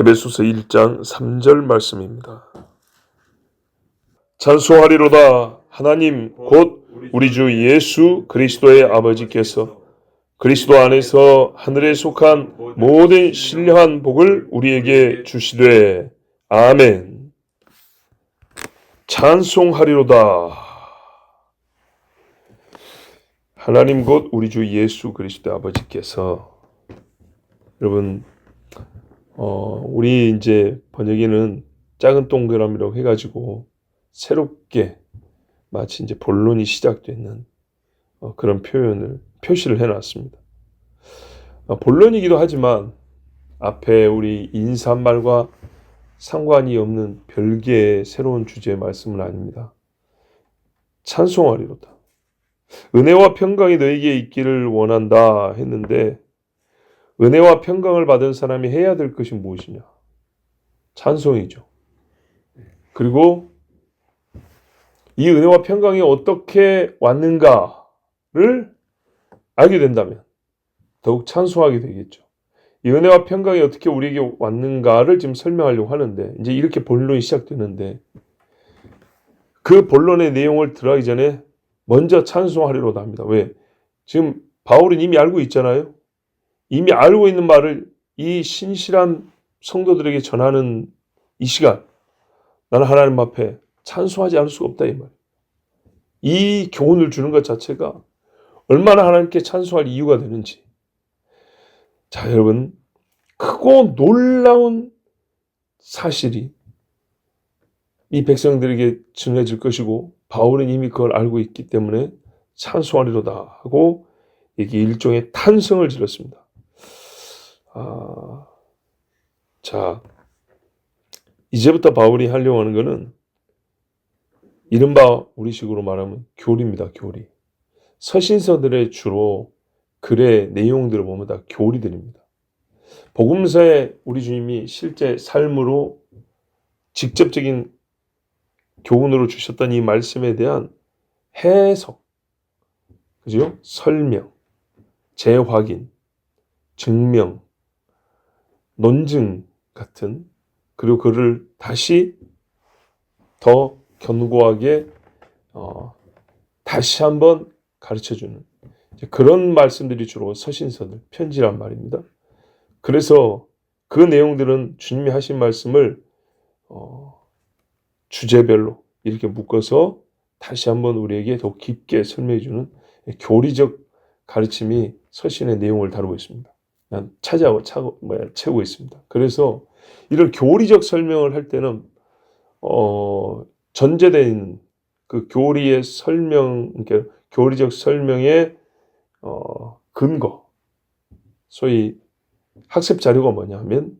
에베소서 1장 3절 말씀입니다. 찬송하리로다. 하나님 곧 우리 주 예수 그리스도의 아버지께서 그리스도 안에서 하늘에 속한 모든 신령한 복을 우리에게 주시되. 아멘. 찬송하리로다. 하나님 곧 우리 주 예수 그리스도의 아버지께서. 여러분, 우리 이제 번역에는 작은 동그라미라고 해가지고 새롭게 마치 이제 본론이 시작되는 그런 표시를 해놨습니다. 본론이기도 하지만 앞에 우리 인사말과 상관이 없는 별개의 새로운 주제의 말씀은 아닙니다. 찬송하리로다. 은혜와 평강이 너에게 있기를 원한다 했는데, 은혜와 평강을 받은 사람이 해야 될 것이 무엇이냐? 찬송이죠. 그리고 이 은혜와 평강이 어떻게 왔는가를 알게 된다면 더욱 찬송하게 되겠죠. 이 은혜와 평강이 어떻게 우리에게 왔는가를 지금 설명하려고 하는데, 이제 이렇게 본론이 시작되는데, 그 본론의 내용을 들어가기 전에 먼저 찬송하리로다 합니다. 왜? 지금 바울은 이미 알고 있잖아요. 이미 알고 있는 말을 이 신실한 성도들에게 전하는 이 시간, 나는 하나님 앞에 찬송하지 않을 수가 없다 이 말. 이 교훈을 주는 것 자체가 얼마나 하나님께 찬송할 이유가 되는지. 자, 여러분, 크고 놀라운 사실이 이 백성들에게 전해질 것이고, 바울은 이미 그걸 알고 있기 때문에 찬송하리로다 하고 이게 일종의 탄성을 지렀습니다. 자, 이제부터 바울이 하려고 하는 것은 이른바 우리식으로 말하면 교리입니다. 교리. 서신서들의 주로 글의 내용들을 보면 다 교리들입니다. 복음서에 우리 주님이 실제 삶으로 직접적인 교훈으로 주셨던 이 말씀에 대한 해석, 그죠? 설명, 재확인, 증명, 논증 같은, 그리고 그를 다시 더 견고하게 다시 한번 가르쳐주는 그런 말씀들이 주로 서신서들, 편지란 말입니다. 그래서 그 내용들은 주님이 하신 말씀을 주제별로 이렇게 묶어서 다시 한번 우리에게 더 깊게 설명해주는 교리적 가르침이 서신의 내용을 다루고 있습니다. 채우고 있습니다. 그래서 이런 교리적 설명을 할 때는 전제되어 있는 그 교리의 설명, 그러니까 교리적 설명의 근거, 소위 학습 자료가 뭐냐면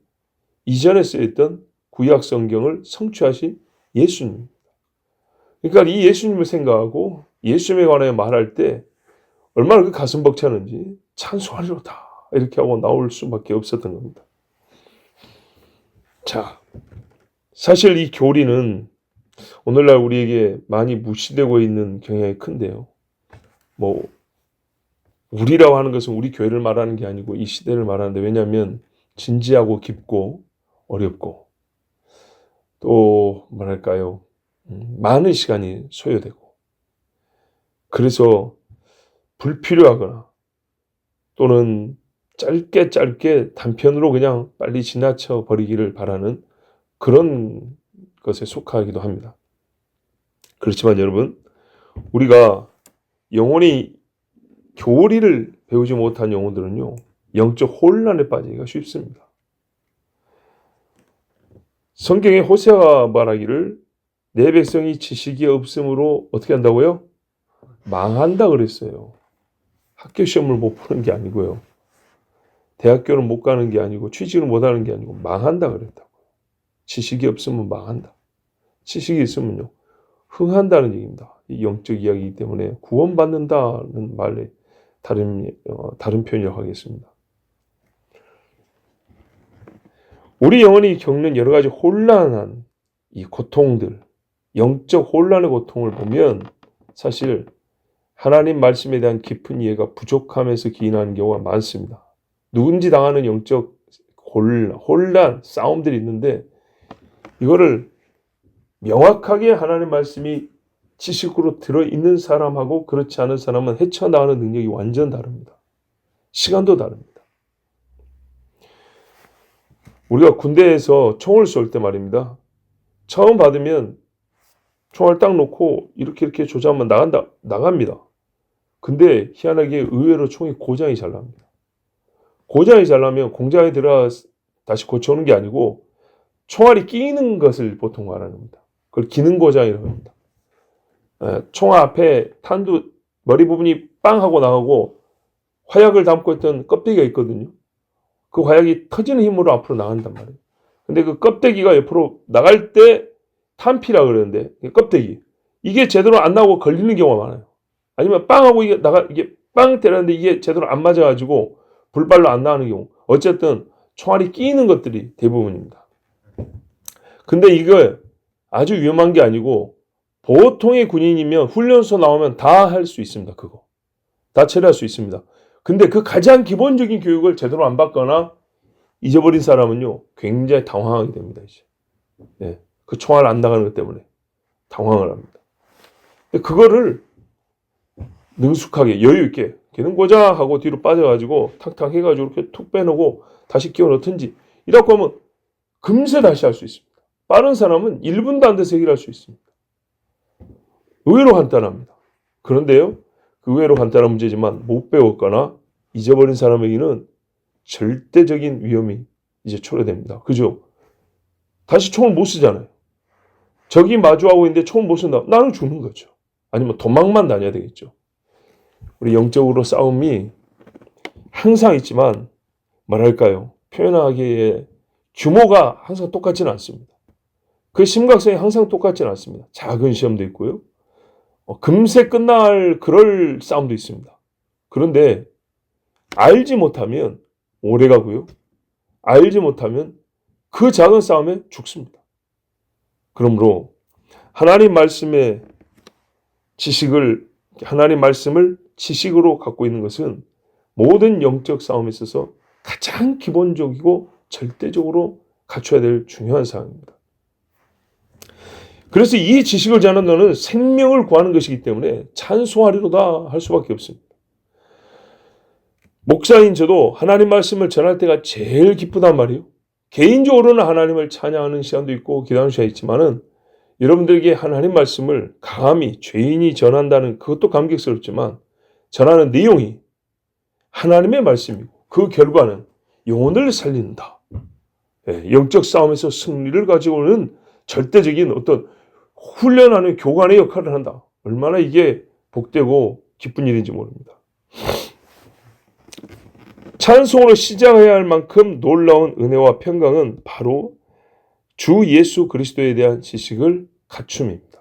이전에 쓰였던 구약 성경을 성취하신 예수님입니다. 그러니까 이 예수님을 생각하고 예수님에 관하여 말할 때 얼마나 그 가슴 벅차는지 찬송하리로다 이렇게 하고 나올 수밖에 없었던 겁니다. 자, 사실 이 교리는 오늘날 우리에게 많이 무시되고 있는 경향이 큰데요. 우리라고 하는 것은 우리 교회를 말하는 게 아니고 이 시대를 말하는데, 왜냐하면 진지하고 깊고 어렵고 또 뭐랄까요, 많은 시간이 소요되고, 그래서 불필요하거나 또는 짧게 단편으로 그냥 빨리 지나쳐 버리기를 바라는 그런 것에 속하기도 합니다. 그렇지만 여러분, 우리가 영원히 교리를 배우지 못한 영혼들은요, 영적 혼란에 빠지기가 쉽습니다. 성경에 호세아가 말하기를 내 백성이 지식이 없으므로 어떻게 한다고요? 망한다 그랬어요. 학교 시험을 못 보는 게 아니고요. 대학교를 못 가는 게 아니고 취직을 못 하는 게 아니고 망한다 그랬다고요. 지식이 없으면 망한다. 지식이 있으면요, 흥한다는 얘기입니다. 이 영적 이야기이기 때문에 구원받는다는 말에 다른 표현이라고 하겠습니다. 우리 영혼이 겪는 여러 가지 혼란한 이 고통들, 영적 혼란의 고통을 보면 사실 하나님 말씀에 대한 깊은 이해가 부족함에서 기인하는 경우가 많습니다. 누군지 당하는 영적 혼란, 싸움들이 있는데 이거를 명확하게 하나님의 말씀이 지식으로 들어있는 사람하고 그렇지 않은 사람은 헤쳐나가는 능력이 완전 다릅니다. 시간도 다릅니다. 우리가 군대에서 총을 쏠 때 말입니다. 처음 받으면 총알 딱 놓고 이렇게 조작하면 나갑니다. 근데 희한하게 의외로 총이 고장이 잘 납니다. 고장이 잘 나면 공장에 들어가 다시 고쳐오는 게 아니고 총알이 끼는 것을 보통 말합니다. 그걸 기능 고장이라고 합니다. 총알 앞에 탄두 머리 부분이 빵 하고 나가고 화약을 담고 있던 껍데기가 있거든요. 그 화약이 터지는 힘으로 앞으로 나간단 말이에요. 근데 그 껍데기가 옆으로 나갈 때 탄피라 그러는데 껍데기 이게 제대로 안 나오고 걸리는 경우가 많아요. 아니면 빵하고 이게 빵 때렸는데 이게 제대로 안 맞아가지고 불발로 안 나가는 경우. 어쨌든 총알이 끼이는 것들이 대부분입니다. 근데 이거 아주 위험한 게 아니고 보통의 군인이면 훈련소 나오면 다 할 수 있습니다. 그거 다 처리할 수 있습니다. 근데 그 가장 기본적인 교육을 제대로 안 받거나 잊어버린 사람은요 굉장히 당황하게 됩니다. 이제 그 총알 안 나가는 것 때문에 당황을 합니다. 근데 그거를 능숙하게 여유 있게 기능 고장 하고 뒤로 빠져가지고 탁탁 해가지고 이렇게 툭 빼놓고 다시 끼워 넣든지 이렇게 하면 금세 다시 할 수 있습니다. 빠른 사람은 1분도 안 돼서 해결할 수 있습니다. 의외로 간단합니다. 그런데요 그 의외로 간단한 문제지만 못 배웠거나 잊어버린 사람에게는 절대적인 위험이 이제 초래됩니다. 그죠? 다시 총을 못 쓰잖아요. 적이 마주하고 있는데 총을 못 쓴다. 나는 죽는 거죠. 아니면 도망만 다녀야 되겠죠. 우리 영적으로 싸움이 항상 있지만 뭐랄까요? 표현하기에 규모가 항상 똑같지는 않습니다. 그 심각성이 항상 똑같지는 않습니다. 작은 시험도 있고요. 금세 끝날 그럴 싸움도 있습니다. 그런데 알지 못하면 오래 가고요. 알지 못하면 그 작은 싸움에 죽습니다. 그러므로 하나님 말씀을 지식으로 갖고 있는 것은 모든 영적 싸움에 있어서 가장 기본적이고 절대적으로 갖춰야 될 중요한 사항입니다. 그래서 이 지식을 자는 너는 생명을 구하는 것이기 때문에 찬송하리로다 할 수밖에 없습니다. 목사인 저도 하나님 말씀을 전할 때가 제일 기쁘단 말이에요. 개인적으로는 하나님을 찬양하는 시간도 있고 기도하는 시간이 있지만은 여러분들에게 하나님 말씀을 감히 죄인이 전한다는 그것도 감격스럽지만 전하는 내용이 하나님의 말씀이고 그 결과는 영혼을 살린다. 영적 싸움에서 승리를 가지고는 절대적인 어떤 훈련하는 교관의 역할을 한다. 얼마나 이게 복되고 기쁜 일인지 모릅니다. 찬송으로 시작해야 할 만큼 놀라운 은혜와 평강은 바로 주 예수 그리스도에 대한 지식을 갖춤입니다.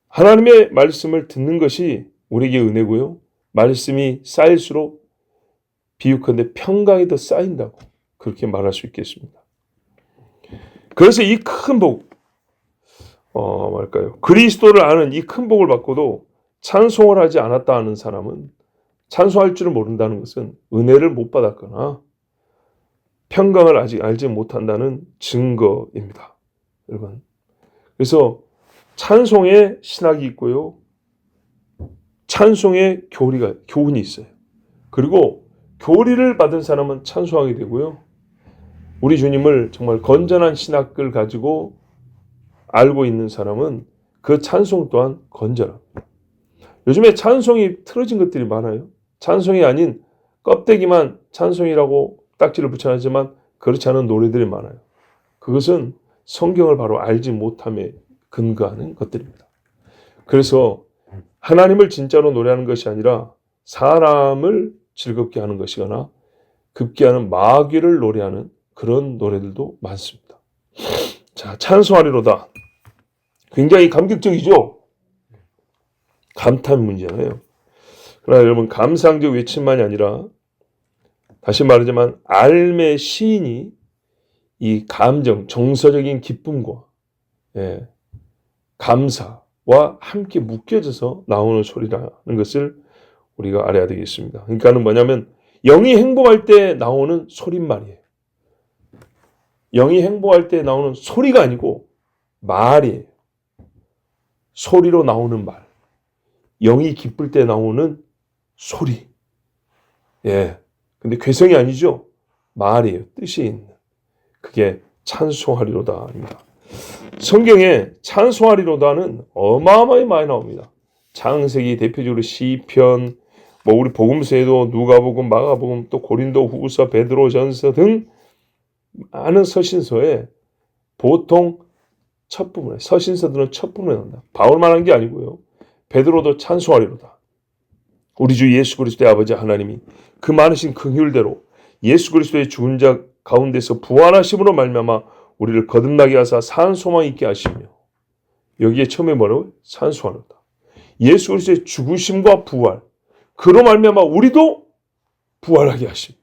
하나님의 말씀을 듣는 것이 우리에게 은혜고요. 말씀이 쌓일수록 비유컨대 평강이 더 쌓인다고 그렇게 말할 수 있겠습니다. 그래서 이 큰 복, 그리스도를 아는 이 큰 복을 받고도 찬송을 하지 않았다 하는 사람은 찬송할 줄을 모른다는 것은 은혜를 못 받았거나 평강을 아직 알지 못한다는 증거입니다. 여러분. 그래서 찬송에 신학이 있고요. 찬송에 교훈이 있어요. 그리고 교리를 받은 사람은 찬송하게 되고요. 우리 주님을 정말 건전한 신학을 가지고 알고 있는 사람은 그 찬송 또한 건전합니다. 요즘에 찬송이 틀어진 것들이 많아요. 찬송이 아닌 껍데기만 찬송이라고 딱지를 붙여놨지만 그렇지 않은 노래들이 많아요. 그것은 성경을 바로 알지 못함에 근거하는 것들입니다. 그래서 하나님을 진짜로 노래하는 것이 아니라 사람을 즐겁게 하는 것이거나 급기야는 마귀를 노래하는 그런 노래들도 많습니다. 자, 찬송하리로다. 굉장히 감격적이죠? 감탄 문제잖아요. 그러나 여러분 감상적 외침만이 아니라 다시 말하자면 알매 시인이 이 감정, 정서적인 기쁨과 감사와 함께 묶여져서 나오는 소리라는 것을 우리가 알아야 되겠습니다. 그러니까는 뭐냐면 영이 행복할 때 나오는 소릿말이에요. 영이 행복할 때 나오는 소리가 아니고 말이에요. 소리로 나오는 말. 영이 기쁠 때 나오는 소리. 예. 근데 괴성이 아니죠. 말이에요. 뜻이 있는. 그게 찬송하리로다입니다. 성경에 찬송하리로다는 어마어마하게 많이 나옵니다. 창세기, 대표적으로 시편, 우리 복음서에도 누가복음, 마가복음, 또 고린도후서, 베드로전서 등 많은 서신서에 보통 첫 부분에, 서신서들은 첫 부분에 나온다. 바울만 한 게 아니고요. 베드로도 찬송하리로다. 우리 주 예수 그리스도의 아버지 하나님이 그 많으신 긍휼대로 예수 그리스도의 죽은 자 가운데서 부활하심으로 말미암아 우리를 거듭나게 하사 산 소망 있게 하시며, 여기에 처음에 뭐라고? 찬송하리로다. 예수 그리스도의 죽으심과 부활, 그로 말미암아 우리도 부활하게 하심.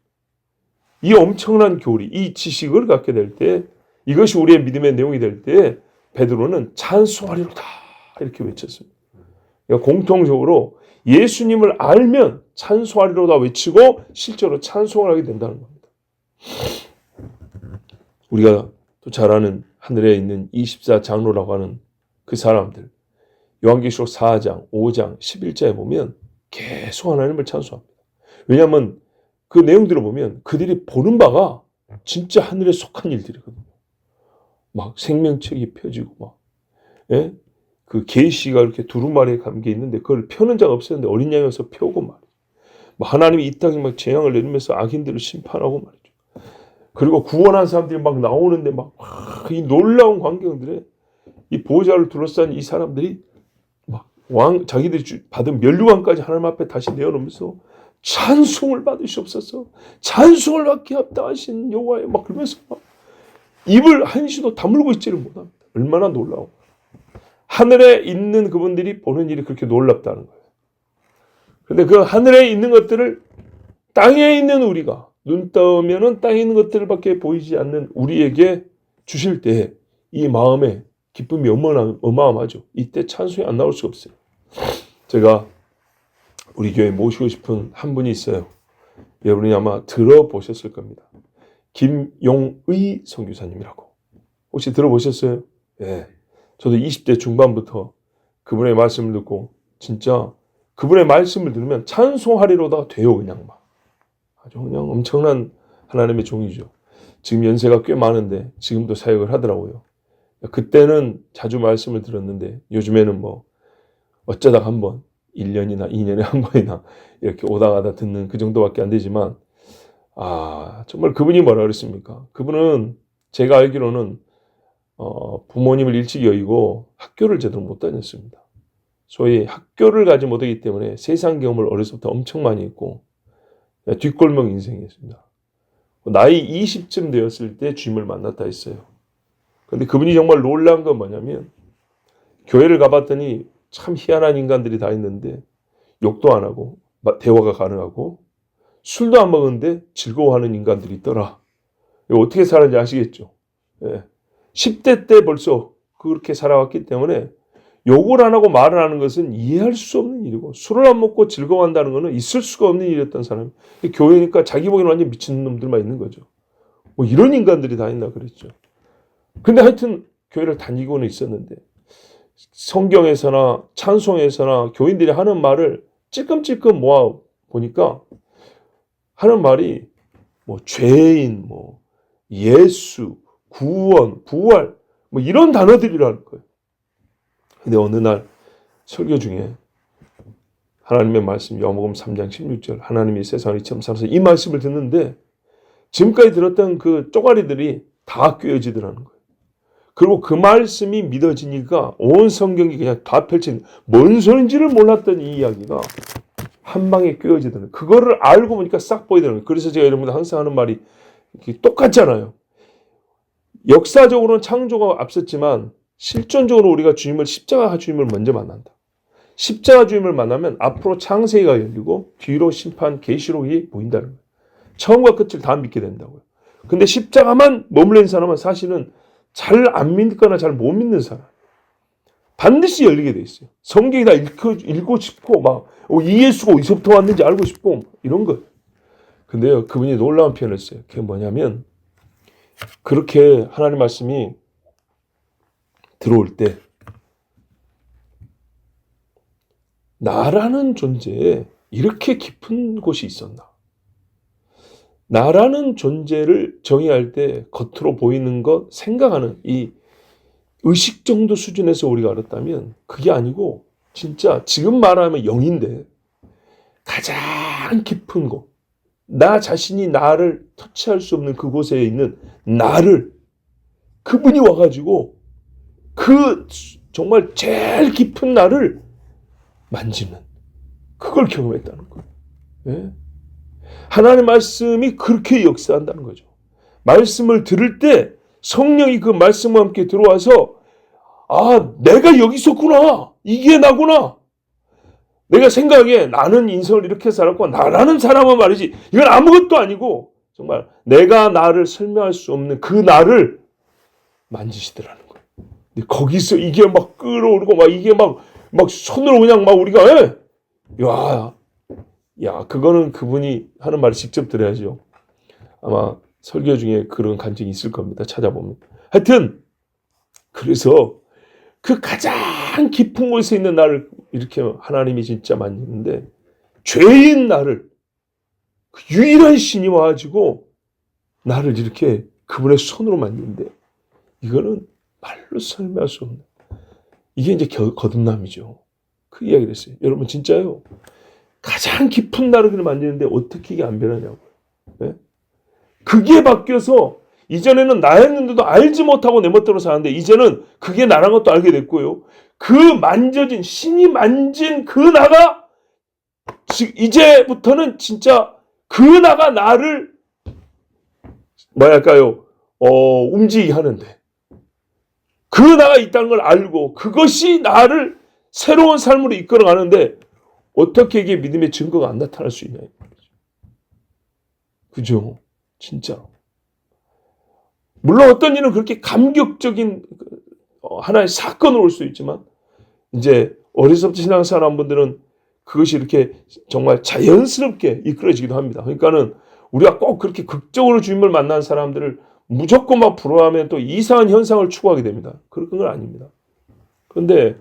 이 엄청난 교리, 이 지식을 갖게 될 때, 이것이 우리의 믿음의 내용이 될 때 베드로는 찬송하리로다 이렇게 외쳤습니다. 그러니까 공통적으로 예수님을 알면 찬송하리로다 외치고 실제로 찬송을 하게 된다는 겁니다. 우리가 또 잘 아는 하늘에 있는 24장로라고 하는 그 사람들, 요한계시록 4장, 5장, 11장에 보면 계속 하나님을 찬송합니다. 왜냐하면 그 내용들을 보면 그들이 보는 바가 진짜 하늘에 속한 일들이거든요. 막 생명책이 펴지고 막, 예? 그 계시가 이렇게 두루마리에 감겨 있는데 그걸 펴는 자가 없었는데 어린 양이 와서 펴고 말이죠. 하나님이 이 땅에 막 재앙을 내리면서 악인들을 심판하고 말이죠. 그리고 구원한 사람들이 막 나오는데 막 이 놀라운 광경들에 이 보호자를 둘러싼 이 사람들이 막 자기들이 받은 면류관까지 하나님 앞에 다시 내어놓으면서 찬송을 받으시옵소서, 찬송을 받게 합당하신 여호와여, 막 그러면서 막 입을 한시도 다물고 있지를 못합니다. 얼마나 놀라워. 하늘에 있는 그분들이 보는 일이 그렇게 놀랍다는 거예요. 그런데 그 하늘에 있는 것들을 땅에 있는 우리가, 눈 떠면은 땅에 있는 것들밖에 보이지 않는 우리에게 주실 때 이 마음에 기쁨이 어마어마하죠. 이때 찬송이 안 나올 수가 없어요. 제가 우리 교회에 모시고 싶은 한 분이 있어요. 여러분이 아마 들어보셨을 겁니다. 김용의 선교사님이라고. 혹시 들어보셨어요? 네. 저도 20대 중반부터 그분의 말씀을 듣고 진짜 그분의 말씀을 들으면 찬송하리로다 돼요. 그냥 막 아주 그냥 엄청난 하나님의 종이죠. 지금 연세가 꽤 많은데 지금도 사역을 하더라고요. 그때는 자주 말씀을 들었는데 요즘에는 뭐 어쩌다 한번 1년이나 2년에 한 번이나 이렇게 오다 가다 듣는 그 정도밖에 안 되지만, 정말 그분이 뭐라 그랬습니까? 그분은 제가 알기로는 부모님을 일찍 여의고 학교를 제대로 못 다녔습니다. 소위 학교를 가지 못하기 때문에 세상 경험을 어려서부터 엄청 많이 했고 뒷골목 인생이었습니다. 나이 20쯤 되었을 때 주님을 만났다 했어요. 그런데 그분이 정말 놀라운 건 뭐냐면 교회를 가봤더니 참 희한한 인간들이 다 있는데 욕도 안 하고 대화가 가능하고 술도 안 먹는데 즐거워하는 인간들이 있더라. 어떻게 살았는지 아시겠죠? 예. 10대 때 벌써 그렇게 살아왔기 때문에 욕을 안 하고 말을 하는 것은 이해할 수 없는 일이고 술을 안 먹고 즐거워한다는 것은 있을 수가 없는 일이었던 사람. 교회니까 자기 보기에는 완전 미친 놈들만 있는 거죠. 뭐 이런 인간들이 다 있나 그랬죠. 근데 하여튼 교회를 다니고는 있었는데 성경에서나 찬송에서나 교인들이 하는 말을 찔끔찔끔 모아 보니까 하는 말이 뭐 죄인, 뭐 예수, 구원, 부활 뭐 이런 단어들이라는 거예요. 근데 어느 날 설교 중에 하나님의 말씀 요한복음 3장 16절 하나님이 세상을 이처럼 사랑하사 이 말씀을 듣는데 지금까지 들었던 그 쪼가리들이 다 꿰어지더라는 거예요. 그리고 그 말씀이 믿어지니까 온 성경이 그냥 다 펼친 뭔 소린지를 몰랐던 이 이야기가 한 방에 꿰어지더라는 거예요. 그거를 알고 보니까 싹 보이더라는 거예요. 그래서 제가 여러분들 항상 하는 말이 똑같잖아요. 역사적으로는 창조가 앞섰지만 실존적으로 우리가 십자가 주님을 먼저 만난다. 십자가 주님을 만나면 앞으로 창세기가 열리고 뒤로 심판 계시록이 보인다는 거예요. 처음과 끝을 다 믿게 된다고요. 근데 십자가만 머물러 사람은 사실은 잘 안 믿거나 잘 못 믿는 사람. 반드시 열리게 돼 있어요. 성경이 다 읽고 싶고 막 이 예수가 어디서부터 왔는지 알고 싶고 이런 거. 근데요, 그분이 놀라운 표현을 했어요. 그게 뭐냐면, 그렇게 하나님 말씀이 들어올 때, 나라는 존재에 이렇게 깊은 곳이 있었나? 나라는 존재를 정의할 때 겉으로 보이는 것, 생각하는 이 의식 정도 수준에서 우리가 알았다면 그게 아니고 진짜 지금 말하면 영인데 가장 깊은 곳, 나 자신이 나를 터치할 수 없는 그곳에 있는 나를 그분이 와가지고 그 정말 제일 깊은 나를 만지는 그걸 경험했다는 거예요. 예? 하나님의 말씀이 그렇게 역사한다는 거죠. 말씀을 들을 때 성령이 그 말씀과 함께 들어와서 아, 내가 여기 있었구나. 이게 나구나. 내가 생각에 나는 인생을 이렇게 살았고 나라는 사람은 말이지. 이건 아무것도 아니고 정말 내가 나를 설명할 수 없는 그 나를 만지시더라는 거예요. 근데 거기서 이게 막 끌어오르고 막 이게 막 손으로 그냥 막 우리가 야, 그거는 그분이 하는 말을 직접 들어야죠. 아마 설교 중에 그런 간증이 있을 겁니다. 찾아보면. 하여튼 그래서 그 가장 깊은 곳에 있는 나를 이렇게 하나님이 진짜 만지는데 죄인 나를 그 유일한 신이 와가지고 나를 이렇게 그분의 손으로 만지는데 이거는 말로 설명할 수 없는 이게 이제 거듭남이죠. 그 이야기를 했어요. 여러분 진짜요. 가장 깊은 나를 만지는데 어떻게 이게 안 변하냐고요. 네? 그게 바뀌어서 이전에는 나였는데도 알지 못하고 내 멋대로 사는데 이제는 그게 나란 것도 알게 됐고요. 그 만져진 신이 만진 그 나가 이제부터는 진짜 그 나가 나를 뭐랄까요? 움직이게 하는데 그 나가 있다는 걸 알고 그것이 나를 새로운 삶으로 이끌어가는데 어떻게 이게 믿음의 증거가 안 나타날 수 있냐. 그죠? 진짜. 물론 어떤 일은 그렇게 감격적인 하나의 사건으로 올 수 있지만 이제 어리석은 신앙사람분들은 그것이 이렇게 정말 자연스럽게 이끌어지기도 합니다. 그러니까는 우리가 꼭 그렇게 극적으로 주님을 만난 사람들을 무조건 막 부러워하면 또 이상한 현상을 추구하게 됩니다. 그런 건 아닙니다. 그런데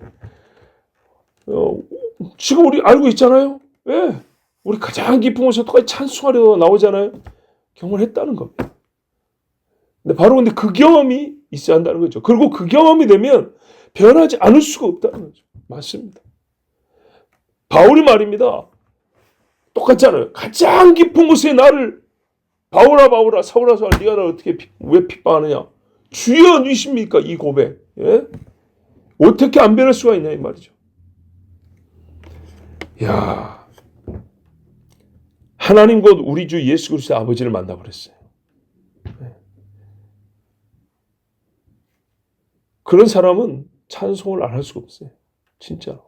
지금 우리 알고 있잖아요. 왜? 우리 가장 깊은 곳에서 똑같이 찬송하려 나오잖아요. 경험을 했다는 겁니다. 근데 그 경험이 있어야 한다는 거죠. 그리고 그 경험이 되면 변하지 않을 수가 없다는 거죠. 맞습니다. 바울이 말입니다. 똑같잖아요. 가장 깊은 곳에 나를 바울아 사울아 네가 나를 어떻게 왜 핍박하느냐. 주여 누이십니까 이 고백. 예? 어떻게 안 변할 수가 있냐 이 말이죠. 야, 하나님 곧 우리 주 예수 그리스도의 아버지를 만나버렸어요. 그런 사람은 찬송을 안 할 수가 없어요. 진짜로.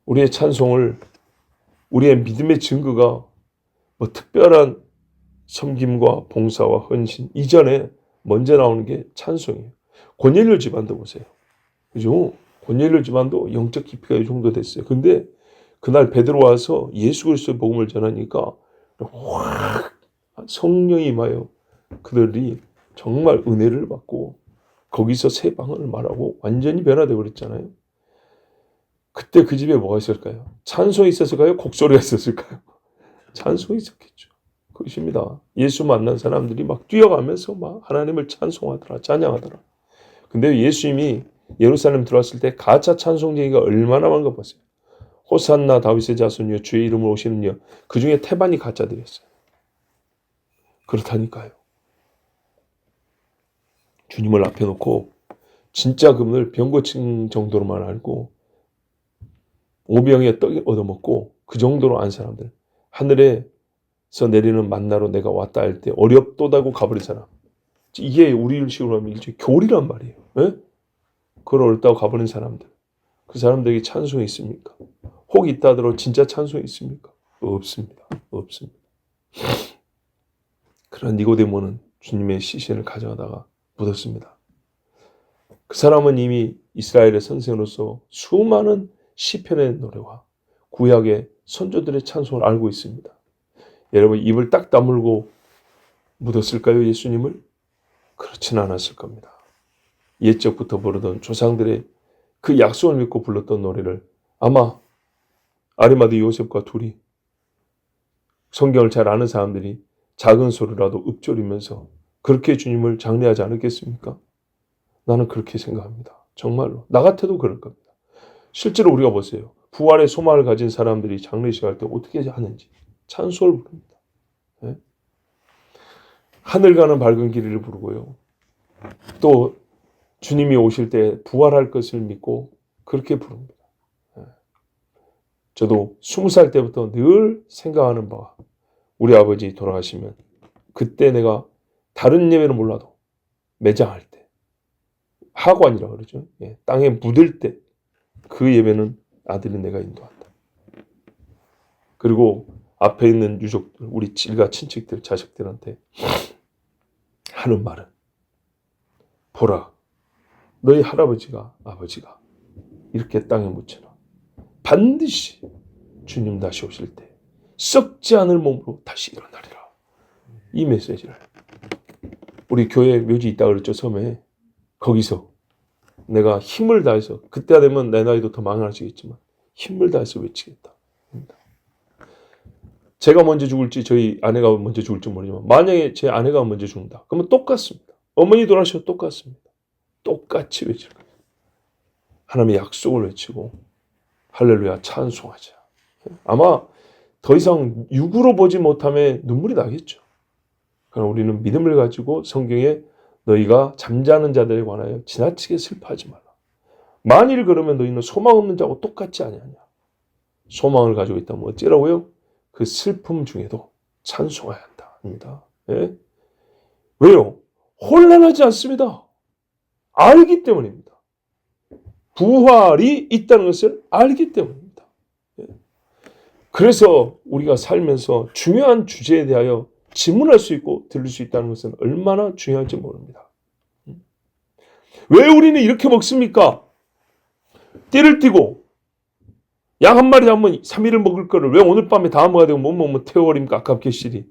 우리의 찬송을 우리의 믿음의 증거가 뭐 특별한 섬김과 봉사와 헌신 이전에 먼저 나오는 게 찬송이에요. 고넬료 집안도 보세요. 그죠? 고넬료 집안도 영적 깊이가 이 정도 됐어요. 근데 그날 베드로 와서 예수 그리스도의 복음을 전하니까 확 성령이 임하여 그들이 정말 은혜를 받고 거기서 새 방언을 말하고 완전히 변화되고 그랬잖아요. 그때 그 집에 뭐가 있을까요? 찬송이 있었을까요? 곡소리가 있었을까요? 찬송이 있었겠죠. 그것입니다. 예수 만난 사람들이 막 뛰어가면서 막 하나님을 찬송하더라, 찬양하더라. 근데 예수님이 예루살렘 들어왔을 때 가짜 찬송쟁이가 얼마나 많은 거 보세요. 호산나 다윗의 자손이여 주의 이름으로 오시는 여. 그 중에 태반이 가짜들이었어요. 그렇다니까요. 주님을 앞에 놓고 진짜 그분을 병 고친 정도로만 알고 오병이에 떡 얻어먹고 그 정도로 안 사람들. 하늘에서 내리는 만나로 내가 왔다 할 때 어렵도다고 가버린 사람. 이게 우리식으로 하면 이게 교리란 말이에요. 예? 그걸 어렵다고 가버린 사람들. 그 사람들에게 찬송이 있습니까? 혹 있다 하더라도 진짜 찬송이 있습니까? 없습니다. 없습니다. 그런 니고데모는 주님의 시신을 가져가다가 묻었습니다. 그 사람은 이미 이스라엘의 선생으로서 수많은 시편의 노래와 구약의 선조들의 찬송을 알고 있습니다. 여러분 입을 딱 다물고 묻었을까요? 예수님을? 그렇진 않았을 겁니다. 옛적부터 부르던 조상들의 그 약속을 믿고 불렀던 노래를 아마 아리마대 요셉과 둘이 성경을 잘 아는 사람들이 작은 소리라도 읊조리면서 그렇게 주님을 장례하지 않았겠습니까? 나는 그렇게 생각합니다. 정말로. 나 같아도 그럴 겁니다. 실제로 우리가 보세요. 부활의 소망을 가진 사람들이 장례식 할 때 어떻게 하는지 찬송을 부릅니다. 네? 하늘 가는 밝은 길을 부르고요. 또 주님이 오실 때 부활할 것을 믿고 그렇게 부릅니다. 네. 저도 20살 때부터 늘 생각하는 바가 우리 아버지 돌아가시면 그때 내가 다른 예배는 몰라도 매장할 때 하관이라고 그러죠. 예, 땅에 묻을 때 그 예배는 아들인 내가 인도한다. 그리고 앞에 있는 유족들, 우리 일가 친척들, 자식들한테 하는 말은 보라, 너희 할아버지가 아버지가 이렇게 땅에 묻혀라. 반드시 주님 다시 오실 때 썩지 않을 몸으로 다시 일어나리라. 이 메시지를 우리 교회 묘지 있다고 그랬죠. 섬에 거기서 내가 힘을 다해서 그때가 되면 내 나이도 더 많아지겠지만 힘을 다해서 외치겠다. 제가 먼저 죽을지 저희 아내가 먼저 죽을지 모르지만 만약에 제 아내가 먼저 죽는다. 그러면 똑같습니다. 어머니 돌아가셔도 똑같습니다. 똑같이 외칠 거예요. 하나님의 약속을 외치고 할렐루야 찬송하자. 아마 더 이상 육으로 보지 못함에 눈물이 나겠죠. 그러나 우리는 믿음을 가지고 성경에 너희가 잠자는 자들에 관하여 지나치게 슬퍼하지 말라. 만일 그러면 너희는 소망 없는 자하고 똑같지 아니하냐. 소망을 가지고 있다면 어찌라고요? 그 슬픔 중에도 찬송해야 한다. 예? 왜요? 혼란하지 않습니다. 알기 때문입니다. 부활이 있다는 것을 알기 때문입니다. 예? 그래서 우리가 살면서 중요한 주제에 대하여 질문할 수 있고 들을 수 있다는 것은 얼마나 중요한지 모릅니다. 왜 우리는 이렇게 먹습니까? 띠를 띠고 양 한 마리 잡으면 3일을 먹을 거를 왜 오늘 밤에 다 먹어야 되고 못 먹으면 태워버립니까? 아깝게 시리.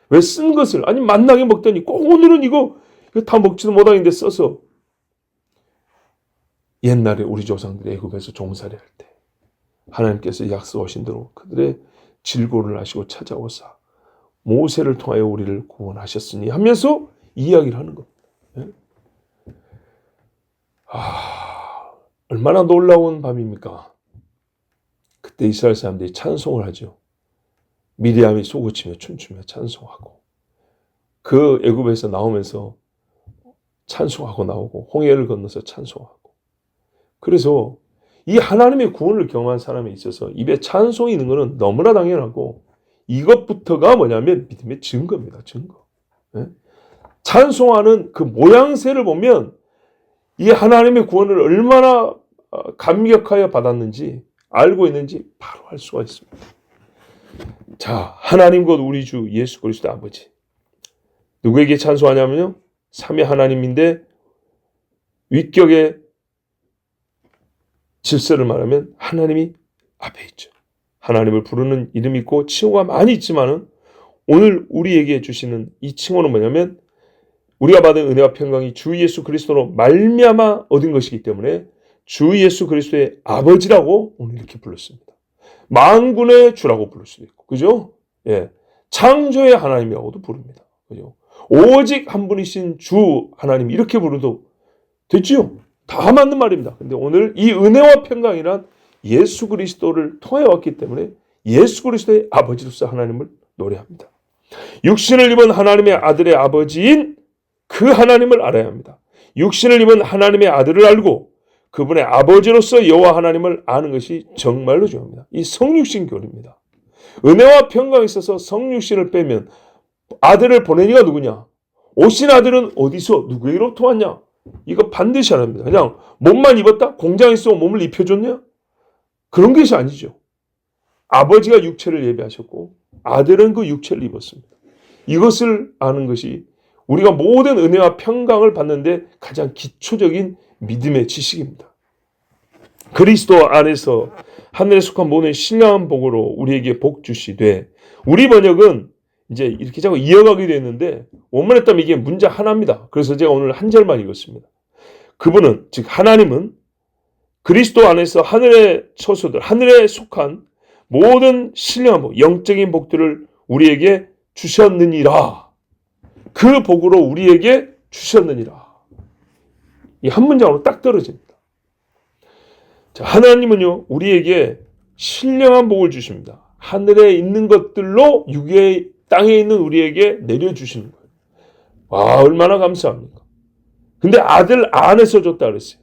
왜 쓴 것을 아니 만나게 먹더니 꼭 오늘은 이거 다 먹지도 못하는데 써서 옛날에 우리 조상들이 애굽에서 종살이 할 때 하나님께서 약속하신 대로 그들의 질고를 하시고 찾아오사 모세를 통하여 우리를 구원하셨으니 하면서 이야기를 하는 겁니다. 예? 얼마나 놀라운 밤입니까? 그때 이스라엘 사람들이 찬송을 하죠. 미리암이 소고치며 춤추며 찬송하고 그 애굽에서 나오면서 찬송하고 나오고 홍해를 건너서 찬송하고 그래서 이 하나님의 구원을 경험한 사람에 있어서 입에 찬송이 있는 것은 너무나 당연하고 이것부터가 뭐냐면 믿음의 증거입니다. 증거. 네? 찬송하는 그 모양새를 보면 이 하나님의 구원을 얼마나 감격하여 받았는지 알고 있는지 바로 알 수가 있습니다. 자, 하나님 곧 우리 주 예수 그리스도 아버지. 누구에게 찬송하냐면요. 삼위 하나님인데 위격의 질서를 말하면 하나님이 앞에 있죠. 하나님을 부르는 이름이 있고 칭호가 많이 있지만은 오늘 우리에게 주시는 이 칭호는 뭐냐면 우리가 받은 은혜와 평강이 주 예수 그리스도로 말미암아 얻은 것이기 때문에 주 예수 그리스도의 아버지라고 오늘 이렇게 불렀습니다. 만군의 주라고 부를 수도 있고, 그죠? 예, 창조의 하나님이라고도 부릅니다. 그죠? 오직 한 분이신 주 하나님 이렇게 부르도 됐지요? 다 맞는 말입니다. 근데 오늘 이 은혜와 평강이란 예수 그리스도를 통해 왔기 때문에 예수 그리스도의 아버지로서 하나님을 노래합니다. 육신을 입은 하나님의 아들의 아버지인 그 하나님을 알아야 합니다. 육신을 입은 하나님의 아들을 알고 그분의 아버지로서 여호와 하나님을 아는 것이 정말로 중요합니다. 이 성육신 교리입니다. 은혜와 평강에 있어서 성육신을 빼면 아들을 보낸 이가 누구냐? 오신 아들은 어디서 누구에게로부터 왔냐? 이거 반드시 알아야 합니다. 그냥 몸만 입었다? 공장에서 몸을 입혀줬냐? 그런 것이 아니죠. 아버지가 육체를 예배하셨고 아들은 그 육체를 입었습니다. 이것을 아는 것이 우리가 모든 은혜와 평강을 받는데 가장 기초적인 믿음의 지식입니다. 그리스도 안에서 하늘에 속한 모든 신령한 복으로 우리에게 복 주시되 우리 번역은 이제 이렇게 자꾸 이어가게 되는데 원문에 따르면 이게 문제 하나입니다. 그래서 제가 오늘 한 절만 읽었습니다. 그분은, 즉 하나님은 그리스도 안에서 하늘의 처소들, 하늘에 속한 모든 신령한 복, 영적인 복들을 우리에게 주셨느니라. 그 복으로 우리에게 주셨느니라. 이 한 문장으로 딱 떨어집니다. 자, 하나님은요, 우리에게 신령한 복을 주십니다. 하늘에 있는 것들로 육의 땅에 있는 우리에게 내려주시는 거예요. 와, 얼마나 감사합니까? 근데 아들 안에서 줬다 그랬어요.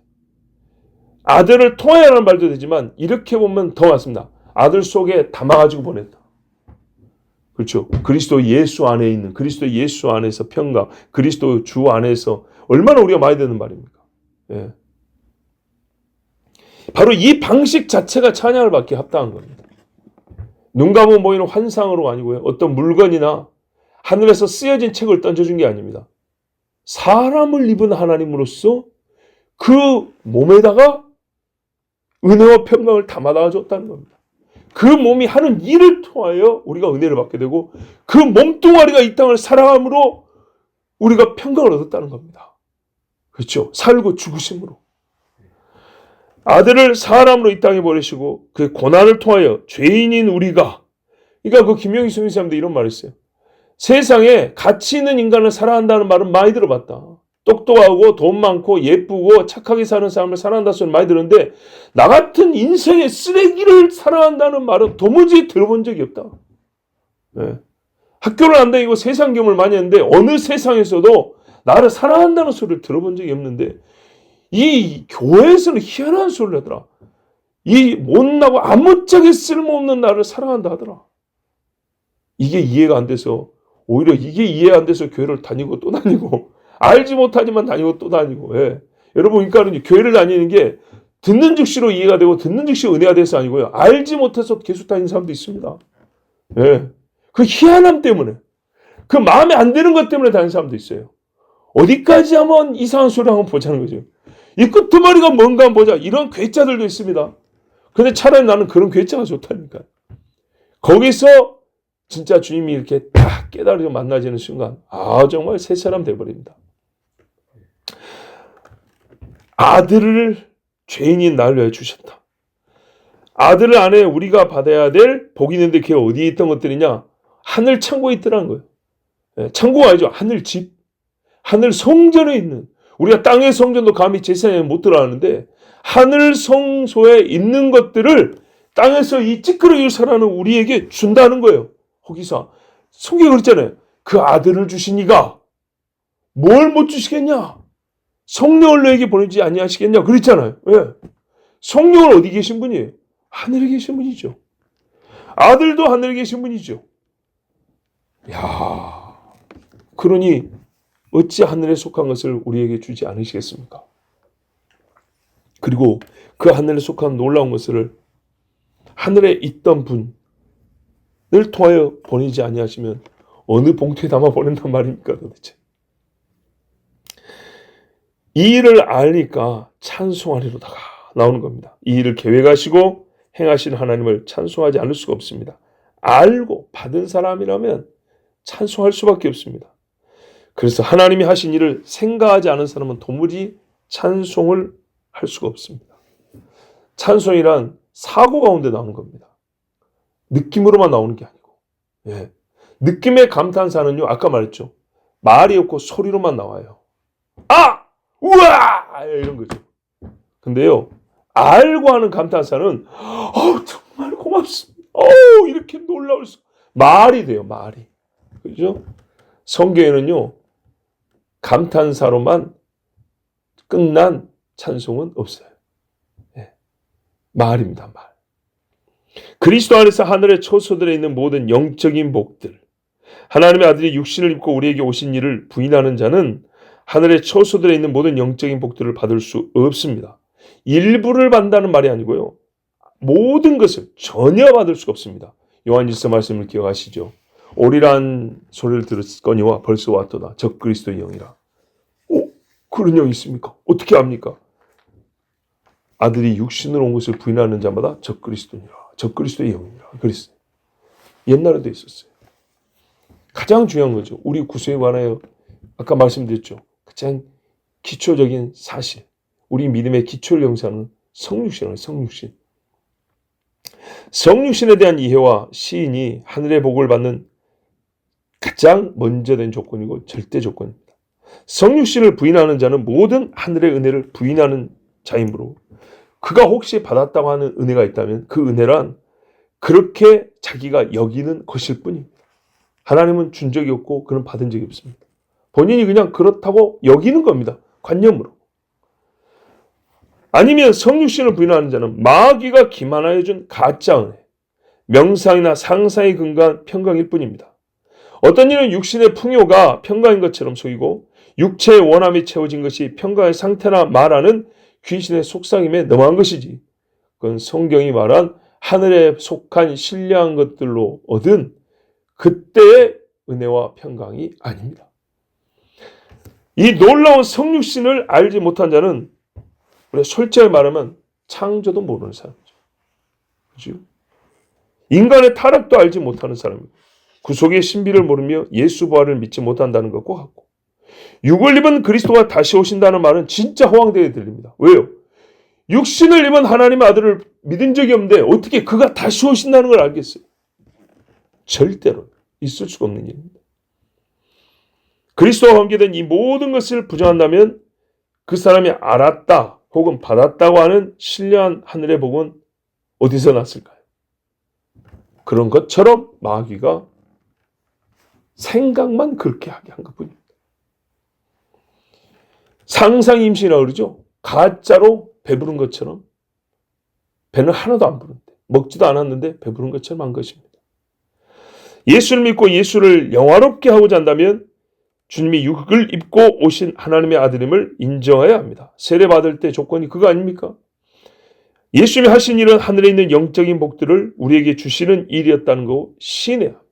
아들을 통하여라는 말도 되지만 이렇게 보면 더 맞습니다. 아들 속에 담아가지고 보냈다. 그렇죠. 그리스도 예수 안에 있는, 그리스도 예수 안에서 평강, 그리스도 주 안에서 얼마나 우리가 많이 듣는 말입니까? 예. 바로 이 방식 자체가 찬양을 받기에 합당한 겁니다. 눈 감으면 보이는 환상으로 아니고요. 어떤 물건이나 하늘에서 쓰여진 책을 던져준 게 아닙니다. 사람을 입은 하나님으로서 그 몸에다가 은혜와 평강을 담아다 줬다는 겁니다. 그 몸이 하는 일을 통하여 우리가 은혜를 받게 되고 그 몸뚱아리가 이 땅을 살아감으로 우리가 평강을 얻었다는 겁니다. 그렇죠? 살고 죽으심으로. 아들을 사람으로 이 땅에 보내시고 그 고난을 통하여 죄인인 우리가, 그러니까 그 김영희 선생님도 이런 말을 했어요. 세상에 가치 있는 인간을 사랑한다는 말은 많이 들어봤다. 똑똑하고 돈 많고 예쁘고 착하게 사는 사람을 사랑한다는 소리 많이 들었는데 나 같은 인생의 쓰레기를 사랑한다는 말은 도무지 들어본 적이 없다. 네. 학교를 안 다니고 세상 경험을 많이 했는데 어느 세상에서도 나를 사랑한다는 소리를 들어본 적이 없는데 이 교회에서는 희한한 소리를 하더라. 이 못나고 아무짝에 쓸모없는 나를 사랑한다 하더라. 이게 이해가 안 돼서 오히려 이게 이해 안 돼서 교회를 다니고 또 다니고 알지 못하지만 다니고 또 다니고. 예. 여러분 그러니까 교회를 다니는 게 듣는 즉시로 이해가 되고 듣는 즉시로 은혜가 돼서 아니고요. 알지 못해서 계속 다니는 사람도 있습니다. 예. 그 희한함 때문에 그 마음에 안 드는 것 때문에 다니는 사람도 있어요. 어디까지 한번 이상한 소리 한번 보자는 거죠. 이 끄트머리가 뭔가 한번 보자. 이런 괴짜들도 있습니다. 근데 차라리 나는 그런 괴짜가 좋다니까. 거기서 진짜 주님이 이렇게 딱 깨달으며 만나지는 순간 아 정말 새 사람 돼버립니다. 아들을 죄인인 나를 위해 주셨다. 아들을 안에 우리가 받아야 될 복이 있는데 그게 어디에 있던 것들이냐? 하늘 창고에 있더라는 거예요. 창고가 아니죠. 하늘 집. 하늘 성전에 있는, 우리가 땅의 성전도 감히 제사장에 못 들어가는데 하늘 성소에 있는 것들을 땅에서 이 찌끄러기를 살아는 우리에게 준다는 거예요. 거기서 성경에 그랬잖아요. 그 아들을 주시니가 뭘 못 주시겠냐? 성령을 너에게 보내지 아니하시겠냐? 그랬잖아요. 왜? 성령은 어디 계신 분이에요? 하늘에 계신 분이죠. 아들도 하늘에 계신 분이죠. 야, 그러니 어찌 하늘에 속한 것을 우리에게 주지 않으시겠습니까? 그리고 그 하늘에 속한 놀라운 것을 하늘에 있던 분을 통하여 보내지 아니하시면 어느 봉투에 담아 보낸단 말입니까 도대체? 이 일을 아니까 찬송하리로다가 나오는 겁니다. 이 일을 계획하시고 행하신 하나님을 찬송하지 않을 수가 없습니다. 알고 받은 사람이라면 찬송할 수밖에 없습니다. 그래서 하나님이 하신 일을 생각하지 않은 사람은 도무지 찬송을 할 수가 없습니다. 찬송이란 사고 가운데 나오는 겁니다. 느낌으로만 나오는 게 아니고. 예. 느낌의 감탄사는요, 아까 말했죠. 말이 없고 소리로만 나와요. 아! 우와! 이런 거죠. 근데요, 알고 하는 감탄사는, 정말 고맙습니다. 이렇게 놀라울 수. 말이 돼요, 말이. 그죠? 성경에는요, 감탄사로만 끝난 찬송은 없어요. 예. 말입니다, 말. 그리스도 안에서 하늘의 초소들에 있는 모든 영적인 복들, 하나님의 아들이 육신을 입고 우리에게 오신 일을 부인하는 자는 하늘의 초소들에 있는 모든 영적인 복들을 받을 수 없습니다. 일부를 받는다는 말이 아니고요. 모든 것을 전혀 받을 수가 없습니다. 요한일서 말씀을 기억하시죠? 오리란 소리를 들었거니와 벌써 왔도다. 적 그리스도의 영이라. 그런 영이 있습니까? 어떻게 압니까? 아들이 육신으로 온 것을 부인하는 자마다 적 그리스도니라. 적 그리스도의 영이라. 그랬어요. 옛날에도 있었어요. 가장 중요한 거죠. 우리 구속에 관하여 아까 말씀드렸죠. 가장 기초적인 사실, 우리 믿음의 기초를 형성하는 성육신이에요. 성육신. 성육신에 대한 이해와 시인이 하늘의 복을 받는 가장 먼저 된 조건이고 절대 조건입니다. 성육신을 부인하는 자는 모든 하늘의 은혜를 부인하는 자이므로 그가 혹시 받았다고 하는 은혜가 있다면 그 은혜란 그렇게 자기가 여기는 것일 뿐입니다. 하나님은 준 적이 없고 그는 받은 적이 없습니다. 본인이 그냥 그렇다고 여기는 겁니다. 관념으로. 아니면 성육신을 부인하는 자는 마귀가 기만하여 준 가짜 은혜, 명상이나 상상에 근거한 평강일 뿐입니다. 어떤 이는 육신의 풍요가 평강인 것처럼 속이고 육체의 원함이 채워진 것이 평강의 상태나 말하는 귀신의 속삭임에 넘어간 것이지 그건 성경이 말한 하늘에 속한 신령한 것들로 얻은 그때의 은혜와 평강이 아닙니다. 이 놀라운 성육신을 알지 못한 자는 우리가 솔직히 말하면 창조도 모르는 사람이죠. 그렇죠? 인간의 타락도 알지 못하는 사람이고 구속의 신비를 모르며 예수 부활을 믿지 못한다는 것과 같고 육을 입은 그리스도가 다시 오신다는 말은 진짜 허황되게 들립니다. 왜요? 육신을 입은 하나님의 아들을 믿은 적이 없는데 어떻게 그가 다시 오신다는 걸 알겠어요? 절대로 있을 수가 없는 일입니다. 그리스도와 관계된 이 모든 것을 부정한다면 그 사람이 알았다 혹은 받았다고 하는 신령한 하늘의 복은 어디서 났을까요? 그런 것처럼 마귀가 생각만 그렇게 하게 한 것뿐입니다. 상상임신이라고 그러죠. 가짜로 배부른 것처럼 배는 하나도 안 부른데 먹지도 않았는데 배부른 것처럼 한 것입니다. 예수를 믿고 예수를 영화롭게 하고자 한다면 주님이 육을 입고 오신 하나님의 아들임을 인정해야 합니다. 세례받을 때 조건이 그거 아닙니까? 예수님이 하신 일은 하늘에 있는 영적인 복들을 우리에게 주시는 일이었다는 거 시인해야 합니다.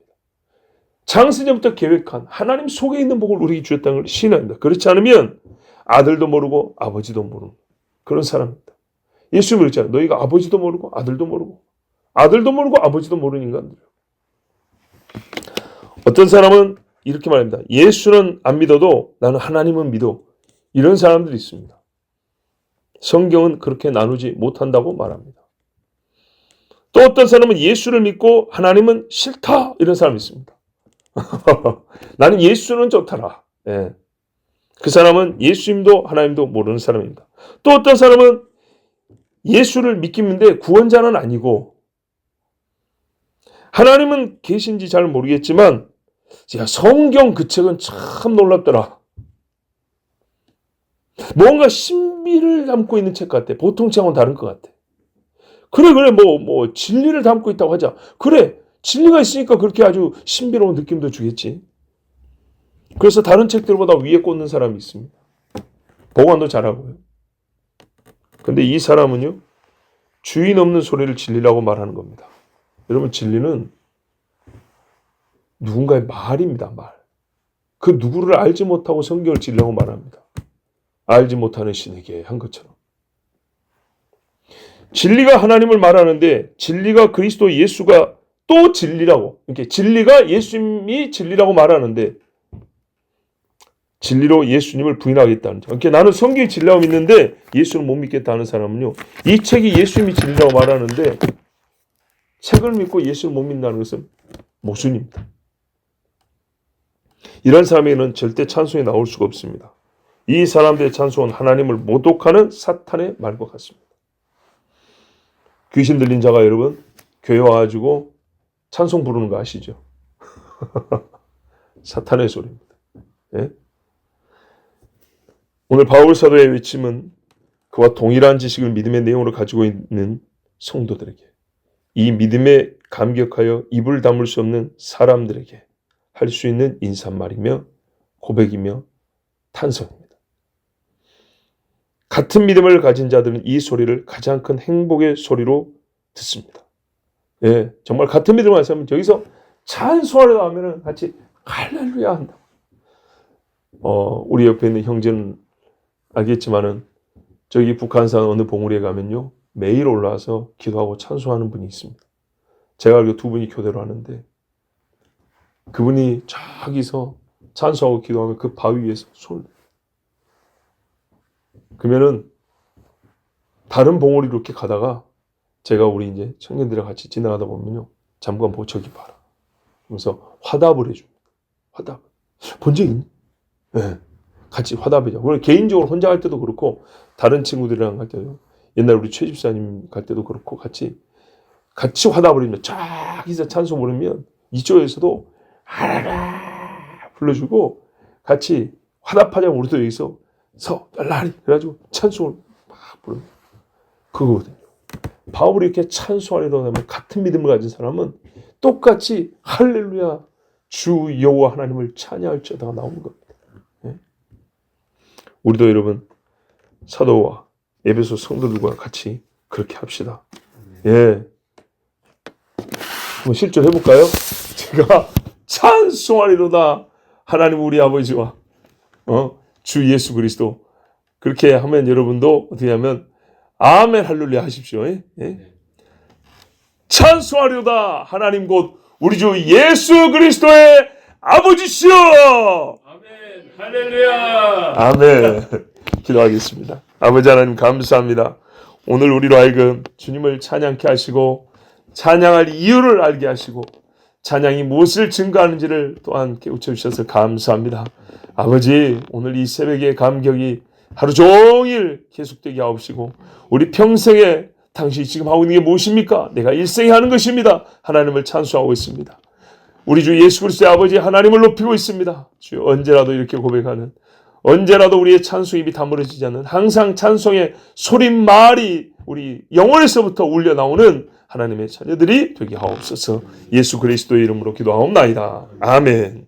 창세전부터 계획한 하나님 속에 있는 복을 우리에게 주셨다는 걸 시인합니다. 그렇지 않으면 아들도 모르고 아버지도 모르는 그런 사람입니다. 예수님이 그랬잖아요. 너희가 아버지도 모르고 아들도 모르고 아버지도 모르는 인간들이에요. 어떤 사람은 이렇게 말합니다. 예수는 안 믿어도 나는 하나님은 믿어. 이런 사람들이 있습니다. 성경은 그렇게 나누지 못한다고 말합니다. 또 어떤 사람은 예수를 믿고 하나님은 싫다. 이런 사람이 있습니다. 나는 예수는 좋더라. 예. 그 사람은 예수님도 하나님도 모르는 사람입니다. 또 어떤 사람은 예수를 믿기는데 구원자는 아니고 하나님은 계신지 잘 모르겠지만 성경 그 책은 참 놀랍더라. 뭔가 신비를 담고 있는 책 같아. 보통 책하고는 다른 것 같아. 그래 뭐 진리를 담고 있다고 하자. 그래 진리가 있으니까 그렇게 아주 신비로운 느낌도 주겠지. 그래서 다른 책들보다 위에 꽂는 사람이 있습니다. 보관도 잘하고요. 근데 이 사람은요. 주인 없는 소리를 진리라고 말하는 겁니다. 여러분 진리는 누군가의 말입니다. 말. 그 누구를 알지 못하고 성경을 진리라고 말합니다. 알지 못하는 신에게 한 것처럼. 진리가 하나님을 말하는데 진리가 그리스도 예수가 또 진리라고. 이렇게 진리가 예수님이 진리라고 말하는데 진리로 예수님을 부인하겠다는 점. 그러니까 나는 성경이 진리라고 믿는데 예수를 못 믿겠다는 사람은요. 이 책이 예수님이 진리라고 말하는데 책을 믿고 예수를 못 믿는다는 것은 모순입니다. 이런 사람에게는 절대 찬송이 나올 수가 없습니다. 이 사람들의 찬송은 하나님을 모독하는 사탄의 말과 같습니다. 귀신 들린 자가 여러분 교회 와가지고 찬송 부르는 거 아시죠? 사탄의 소리입니다. 예? 오늘 바울 사도의 외침은 그와 동일한 지식을 믿음의 내용으로 가지고 있는 성도들에게 이 믿음에 감격하여 입을 다물 수 없는 사람들에게 할 수 있는 인사말이며 고백이며 탄성입니다. 같은 믿음을 가진 자들은 이 소리를 가장 큰 행복의 소리로 듣습니다. 예, 정말 같은 믿음을 가진 사람은 여기서 찬송하려고 하면 같이 할렐루야 한다. 우리 옆에 있는 형제는 알겠지만은 저기 북한산 어느 봉우리에 가면요 매일 올라와서 기도하고 찬송하는 분이 있습니다. 제가 알기로 두 분이 교대로 하는데 그분이 저기서 찬송하고 기도하면 그 바위 위에서 손을 그러면은 다른 봉우리로 이렇게 가다가 제가 우리 이제 청년들이랑 같이 지나가다 보면요. 잠깐 보초기 봐라. 그래서 화답을 해줍니다. 화답. 본 적 있니? 네. 같이 화답해줘. 그리고 개인적으로 혼자 갈 때도 그렇고 다른 친구들이랑 갈 때도 옛날 우리 최 집사님 갈 때도 그렇고 같이 화답을 해주면 쫙이서 찬송 부르면 이쪽에서도 하라라 불러주고 같이 화답하자면 우리도 여기서 열라리 그래가지고 찬송을 막 부르는 그거거든요. 바울이 이렇게 찬송하려다 하면 같은 믿음을 가진 사람은 똑같이 할렐루야 주 여호와 하나님을 찬양할지어다가 나오는 겁니다. 예? 우리도 여러분 사도와 에베소 성도들과 같이 그렇게 합시다. 예. 한번 실전 해볼까요? 제가 찬송하리로다 하나님 우리 아버지와 주 예수 그리스도 그렇게 하면 여러분도 어떻게 하면 아멘 할렐루야 하십시오. 예? 예? 찬송하리로다 하나님 곧 우리 주 예수 그리스도의 아버지시여. 아멘 할렐루야. 아멘. 기도하겠습니다. 아버지 하나님 감사합니다. 오늘 우리로 하여금 주님을 찬양케 하시고 찬양할 이유를 알게 하시고 찬양이 무엇을 증거하는지를 또한 깨우쳐 주셔서 감사합니다. 아버지 오늘 이 새벽의 감격이 하루 종일 계속되게 하옵시고 우리 평생에 당신이 지금 하고 있는 게 무엇입니까? 내가 일생에 하는 것입니다. 하나님을 찬송하고 있습니다. 우리 주 예수 그리스도의 아버지 하나님을 높이고 있습니다. 주여 언제라도 이렇게 고백하는 언제라도 우리의 찬송 입이 다물어지지 않는 항상 찬송의 소리말이 우리 영혼에서부터 울려 나오는 하나님의 자녀들이 되게 하옵소서. 예수 그리스도의 이름으로 기도하옵나이다. 아멘.